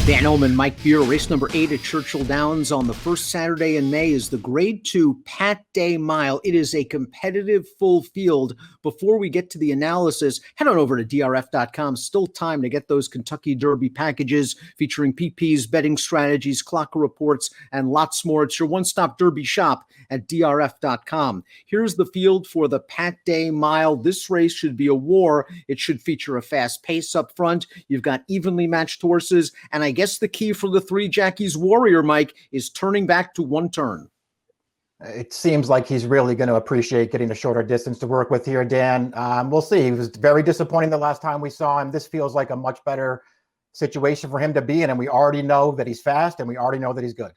Dan Illman, Mike Beer, race number 8 at Churchill Downs on the first Saturday in May is the Grade 2 Pat Day Mile. It is a competitive full field. Before we get to the analysis, head on over to DRF.com. Still time to get those Kentucky Derby packages featuring PPs, betting strategies, clocker reports, and lots more. It's your one-stop Derby shop at DRF.com. Here's the field for the Pat Day Mile. This race should be a war. It should feature a fast pace up front. You've got evenly matched horses, and I guess the key for the 3 Jackie's Warrior, Mike, is turning back to one turn. It seems like he's really going to appreciate getting a shorter distance to work with here, Dan. We'll see. He was very disappointing the last time we saw him. This feels like a much better situation for him to be in, and we already know that he's fast, and we already know that he's good.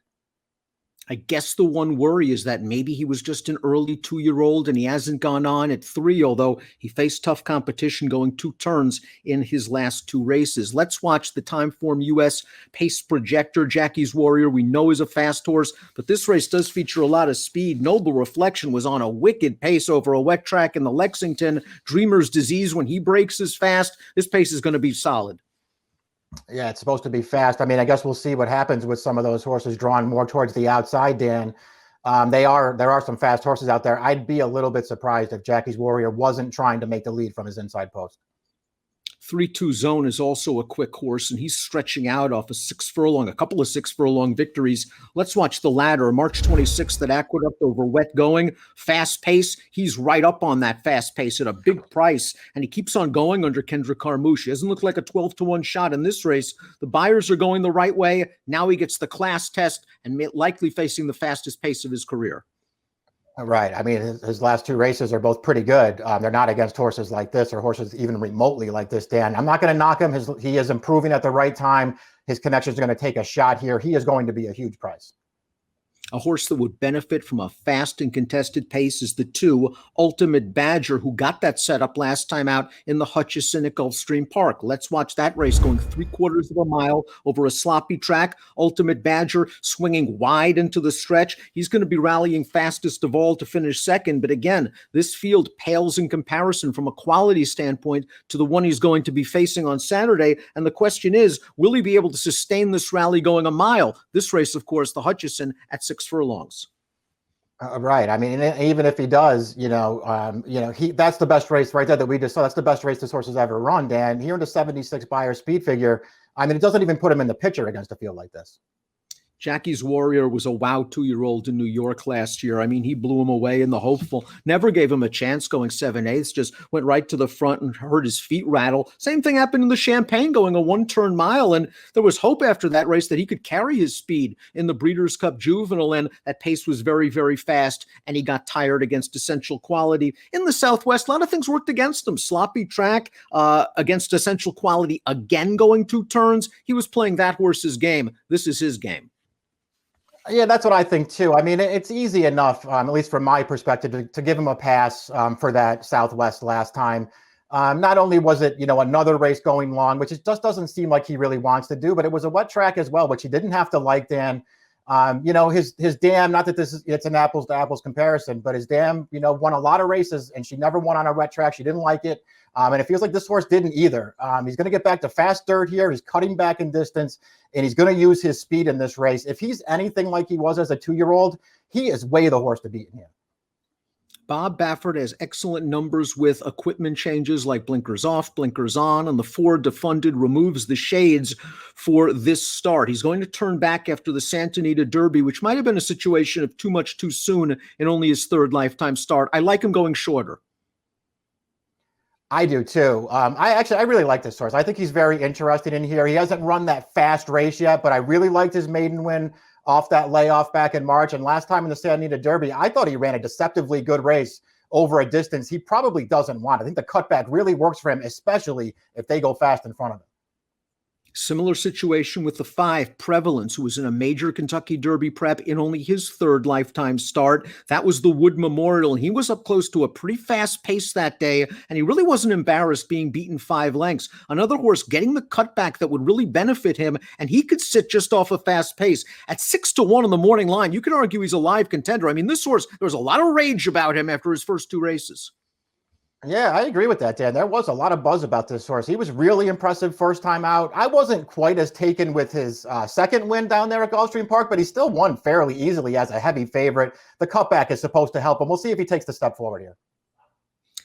I guess the one worry is that maybe he was just an early 2-year-old and he hasn't gone on at 3, although he faced tough competition going 2 turns in his last 2 races. Let's watch the Timeform US pace projector. Jackie's Warrior, we know, is a fast horse, but this race does feature a lot of speed. Noble Reflection was on a wicked pace over a wet track in the Lexington. Dreamer's Disease, when he breaks, is fast. This pace is going to be solid. Yeah, it's supposed to be fast. I mean, I guess we'll see what happens with some of those horses drawn more towards the outside, Dan. There are some fast horses out there. I'd be a little bit surprised if Jackie's Warrior wasn't trying to make the lead from his inside post. 3-2 Zone is also a quick horse, and he's stretching out off a couple of 6 furlong victories. Let's watch the ladder. March 26th at Aqueduct over wet going. Fast pace. He's right up on that fast pace at a big price, and he keeps on going under Kendrick Carmouche. He doesn't look like a 12-1 shot in this race. The buyers are going the right way. Now he gets the class test and likely facing the fastest pace of his career. Right. I mean, his last 2 races are both pretty good. They're not against horses like this or horses even remotely like this, Dan. I'm not going to knock him. He is improving at the right time. His connections are going to take a shot here. He is going to be a huge price. A horse that would benefit from a fast and contested pace is the 2 Ultimate Badger, who got that setup last time out in the Hutchison at Gulfstream Park. Let's watch that race going 3/4 of a mile over a sloppy track. Ultimate Badger swinging wide into the stretch. He's going to be rallying fastest of all to finish second. But again, this field pales in comparison from a quality standpoint to the one he's going to be facing on Saturday. And the question is, will he be able to sustain this rally going a mile? This race, of course, the Hutchison at 6 furlongs. Right. I mean, even if he does, that's the best race right there that we just saw. That's the best race this horse has ever run, Dan. Here in the 76 buyer speed figure, I mean, it doesn't even put him in the picture against a field like this. Jackie's Warrior was a wow 2-year-old in New York last year. I mean, he blew him away in the hopeful. Never gave him a chance going 7/8. Just went right to the front and heard his feet rattle. Same thing happened in the Champagne going a 1-turn mile. And there was hope after that race that he could carry his speed in the Breeders' Cup Juvenile. And that pace was very, very fast. And he got tired against Essential Quality. In the Southwest, a lot of things worked against him. Sloppy track against Essential Quality again going 2 turns. He was playing that horse's game. This is his game. Yeah, that's what I think too. I mean, it's easy enough, at least from my perspective, to give him a pass for that Southwest last time. Not only was it, another race going long, which it just doesn't seem like he really wants to do, but it was a wet track as well, which he didn't have to like, Dan. His dam, not that it's an apples to apples comparison, but his dam, won a lot of races and she never won on a wet track. She didn't like it. And it feels like this horse didn't either. He's going to get back to fast dirt here. He's cutting back in distance and he's going to use his speed in this race. If he's anything like he was as a 2-year-old, he is way the horse to beat in here. Bob Baffert has excellent numbers with equipment changes like blinkers off, blinkers on, and the Ford defunded removes the shades for this start. He's going to turn back after the Santa Anita Derby, which might have been a situation of too much too soon in only his 3rd lifetime start. I like him going shorter. I do too. I really like this horse. I think he's very interested in here. He hasn't run that fast race yet, but I really liked his maiden win off that layoff back in March. And last time in the Santa Anita Derby, I thought he ran a deceptively good race over a distance he probably doesn't want. I think the cutback really works for him, especially if they go fast in front of him. Similar situation with the 5, Prevalence, who was in a major Kentucky Derby prep in only his 3rd lifetime start. That was the Wood Memorial, and he was up close to a pretty fast pace that day, and he really wasn't embarrassed being beaten 5 lengths. Another horse getting the cutback that would really benefit him, and he could sit just off a fast pace. At 6-1 on the morning line, you could argue he's a live contender. I mean, this horse, there was a lot of rage about him after his first 2 races. Yeah, I agree with that, Dan. There was a lot of buzz about this horse. He was really impressive first time out. I wasn't quite as taken with his second win down there at Gulfstream Park, but he still won fairly easily as a heavy favorite. The cutback is supposed to help him. We'll see if he takes the step forward here.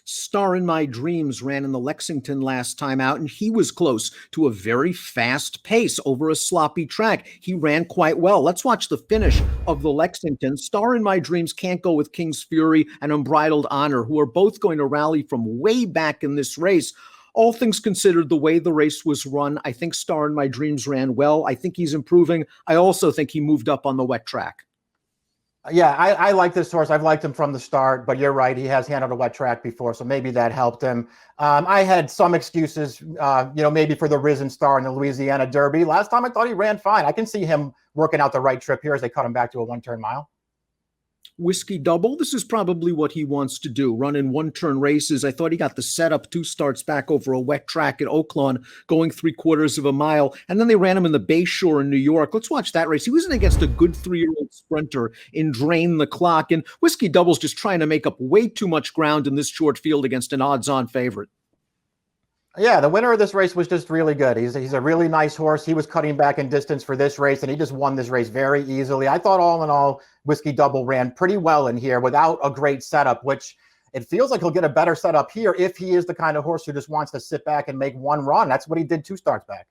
Star in My Dreams ran in the Lexington last time out, and he was close to a very fast pace over a sloppy track. He ran quite well. Let's watch the finish of the Lexington. Star in My Dreams can't go with King's Fury and Unbridled Honor, who are both going to rally from way back in this race. All things considered, the way the race was run, I think Star in My Dreams ran well. I think he's improving. I also think he moved up on the wet track. Yeah, I like this horse. I've liked him from the start, but you're right. He has handled a wet track before, so maybe that helped him. I had some excuses, maybe for the Risen Star in the Louisiana Derby. Last time I thought he ran fine. I can see him working out the right trip here as they cut him back to a one-turn mile. Whiskey Double, this is probably what he wants to do, run in one-turn races. I thought he got the setup 2 starts back over a wet track at Oaklawn, going 3/4 of a mile, and then they ran him in the Bayshore in New York. Let's watch that race. He was in against a good 3-year-old sprinter in Drain the Clock, and Whiskey Double's just trying to make up way too much ground in this short field against an odds-on favorite. Yeah, the winner of this race was just really good. He's a really nice horse. He was cutting back in distance for this race, and he just won this race very easily. I thought all in all, Whiskey Double ran pretty well in here without a great setup, which it feels like he'll get a better setup here if he is the kind of horse who just wants to sit back and make one run. That's what he did 2 starts back.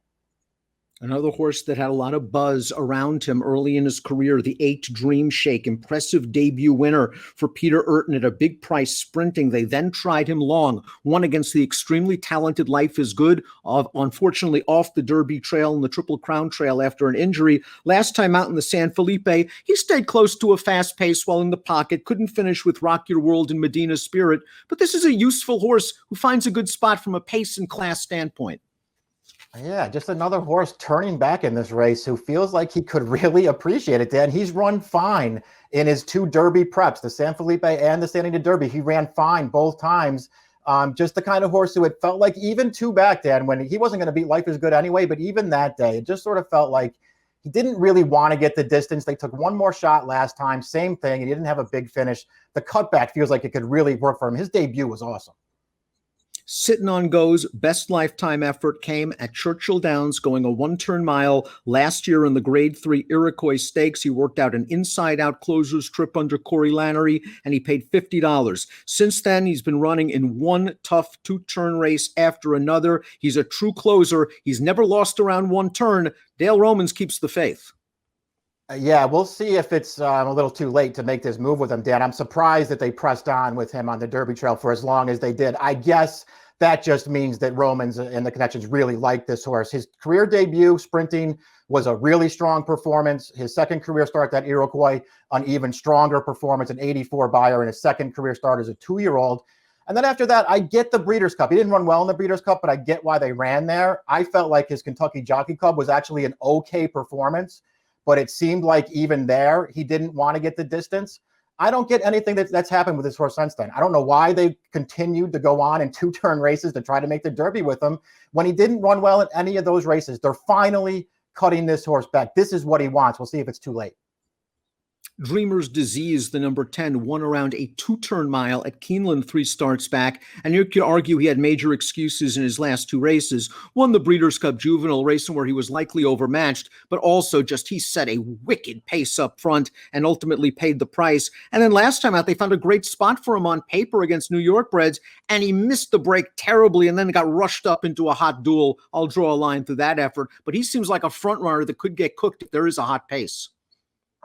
Another horse that had a lot of buzz around him early in his career, the 8 Dream Shake, impressive debut winner for Peter Urton at a big price sprinting. They then tried him long, won against the extremely talented Life is Good, unfortunately off the Derby Trail and the Triple Crown Trail after an injury. Last time out in the San Felipe, he stayed close to a fast pace while in the pocket, couldn't finish with Rock Your World and Medina Spirit, but this is a useful horse who finds a good spot from a pace and class standpoint. Yeah, just another horse turning back in this race who feels like he could really appreciate it, Dan. He's run fine in his 2 Derby preps, the San Felipe and the San Antonio Derby. He ran fine both times. Just the kind of horse who it felt like even 2 back, Dan, when he wasn't going to beat Life is Good anyway, but even that day, it just sort of felt like he didn't really want to get the distance. They took one more shot last time, same thing. He didn't have a big finish. The cutback feels like it could really work for him. His debut was awesome. Sitting on Go's best lifetime effort came at Churchill Downs, going a 1-turn mile last year in the Grade 3 Iroquois Stakes. He worked out an inside-out closer's trip under Corey Lannery, and he paid $50. Since then, he's been running in one tough 2-turn race after another. He's a true closer. He's never lost around 1 turn. Dale Romans keeps the faith. Yeah, we'll see if it's a little too late to make this move with him, Dan. I'm surprised that they pressed on with him on the Derby Trail for as long as they did. I guess that just means that Romans and the connections really like this horse. His career debut sprinting was a really strong performance. His second career start, that Iroquois, an even stronger performance, an 84 buyer, and his second career start as a 2-year-old. And then after that, I get the Breeders' Cup. He didn't run well in the Breeders' Cup, but I get why they ran there. I felt like his Kentucky Jockey Club was actually an okay performance, but it seemed like even there, he didn't want to get the distance. I don't get anything that's happened with this horse since then. I don't know why they continued to go on in 2-turn races to try to make the Derby with him when he didn't run well in any of those races. They're finally cutting this horse back. This is what he wants. We'll see if it's too late. Dreamer's Disease, the number 10, won around a 2-turn mile at Keeneland 3 starts back, and you could argue he had major excuses in his last 2 races. Won the Breeders' Cup Juvenile racing where he was likely overmatched, but also just he set a wicked pace up front and ultimately paid the price. And then last time out, they found a great spot for him on paper against New York breds, and he missed the break terribly and then got rushed up into a hot duel. I'll draw a line through that effort, but he seems like a front runner that could get cooked if there is a hot pace.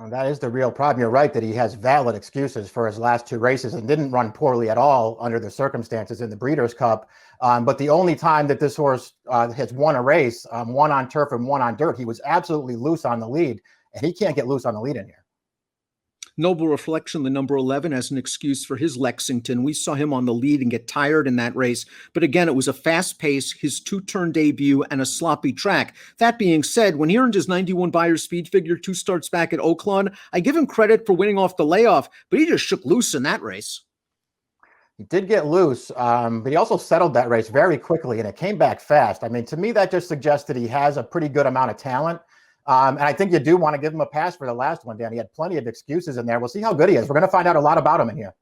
That is the real problem. You're right that he has valid excuses for his last 2 races and didn't run poorly at all under the circumstances in the Breeders' Cup. But the only time that this horse has won a race, one on turf and one on dirt, he was absolutely loose on the lead, and he can't get loose on the lead in here. Noble Reflection, the number 11, as an excuse for his Lexington. We saw him on the lead and get tired in that race. But again, it was a fast pace, his 2-turn debut, and a sloppy track. That being said, when he earned his 91 buyer speed figure 2 starts back at Oaklawn, I give him credit for winning off the layoff, but he just shook loose in that race. He did get loose, but he also settled that race very quickly, and it came back fast. I mean, to me, that just suggests that he has a pretty good amount of talent. And I think you do want to give him a pass for the last one, Dan. He had plenty of excuses in there. We'll see how good he is. We're going to find out a lot about him in here.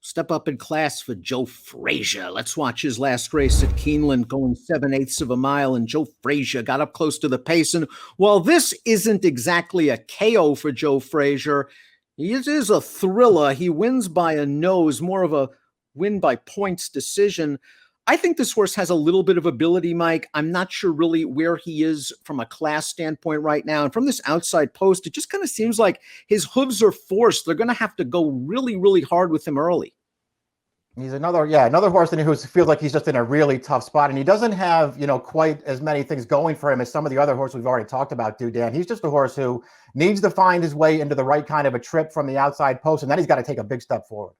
Step up in class for Joe Frazier. Let's watch his last race at Keeneland, going 7/8 of a mile, and Joe Frazier got up close to the pace. And while this isn't exactly a KO for Joe Frazier, it is a thriller. He wins by a nose, more of a win by points decision. I think this horse has a little bit of ability, Mike. I'm not sure really where he is from a class standpoint right now. And from this outside post, it just kind of seems like his hooves are forced. They're going to have to go really, really hard with him early. He's another horse who feels like he's just in a really tough spot. And he doesn't have, quite as many things going for him as some of the other horses we've already talked about do, Dan. He's just a horse who needs to find his way into the right kind of a trip from the outside post. And then he's got to take a big step forward.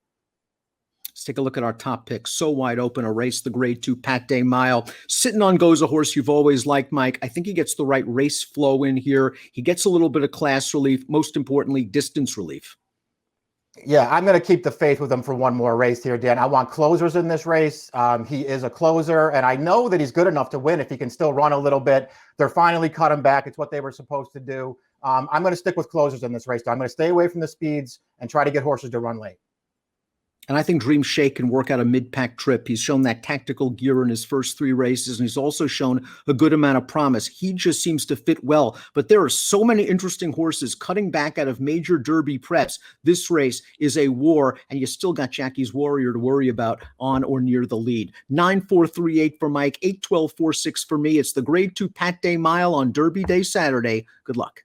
Let's take a look at our top picks. So wide open, a race, the Grade 2 Pat Day Mile. Sitting on goes a horse you've always liked, Mike. I think he gets the right race flow in here. He gets a little bit of class relief, most importantly, distance relief. Yeah, I'm going to keep the faith with him for one more race here, Dan. I want closers in this race. He is a closer, and I know that he's good enough to win if he can still run a little bit. They're finally cut him back. It's what they were supposed to do. I'm going to stick with closers in this race. I'm going to stay away from the speeds and try to get horses to run late. And I think Dream Shake can work out a mid-pack trip. He's shown that tactical gear in his first 3 races, and he's also shown a good amount of promise. He just seems to fit well. But there are so many interesting horses cutting back out of major Derby preps. This race is a war, and you still got Jackie's Warrior to worry about on or near the lead. 9-4-3-8 for Mike, 8-12-4-6 for me. It's the Grade 2 Pat Day Mile on Derby Day Saturday. Good luck.